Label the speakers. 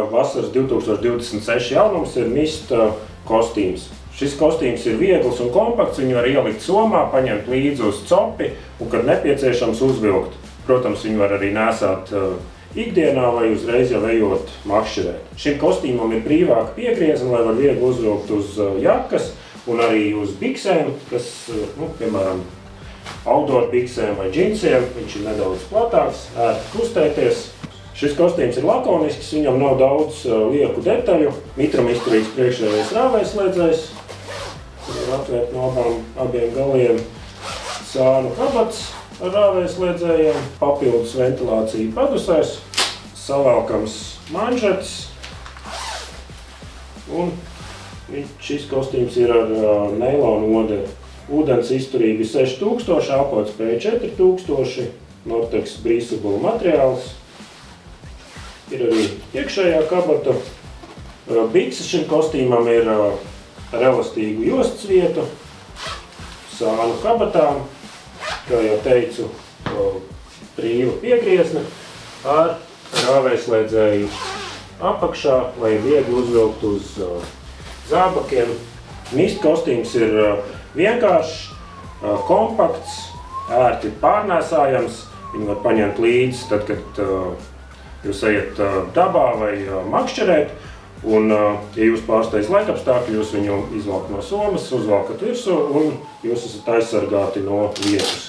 Speaker 1: Vasaras 2026 jaunums ir Mista kostīms. Šis kostīms ir viegls un kompakts, viņu var ielikt somā, paņemt līdzi uz copi un, kad nepieciešams, uzvilkt. Protams, viņu var arī nēsāt ikdienā vai uzreiz jau ejot makšķerēt. Šim kostīmam ir brīvāka piegriezna, lai var viegli uzvilkt uz jakas un arī uz biksēm, kas, piemēram, outdoor biksēm vai džinsiem. Viņš ir nedaudz platāks, ērti kustēties. Šis kostīms ir lakonisks, viņam nav daudz lieku detaļu. Mitram izturīgs priekšējais rāvējslēdzējs. Ir atvērt no abiem galiem sānu kabats ar rāvējslēdzējiem. Papildus ventilācija padusēs, savalkams manžets. Un šis kostīms ir ar neilonu oderi. Ūdens izturība 6000, elpotspēja 4000, Nortex Breathable materiāls. Ir arī iekšējā kabata. Bikses šim kostīmam ir ar elastīgu jostas vietu, sānu kabatām, kā jau teicu, brīva piegriezne ar rāvējslēdzēju apakšā, lai viegli uzvilkt uz zābakiem. Mista kostīms ir vienkāršs, kompakts, ērti pārnēsājams. Viņu var paņemt līdzi tad, kad jūs ejat dabā vai makšķerēt. Un, ja jūs pārsteidz laikapstākļi, jūs viņu izvelkat no somas, uzvelkat virsū un jūs esat aizsargāti no lietus.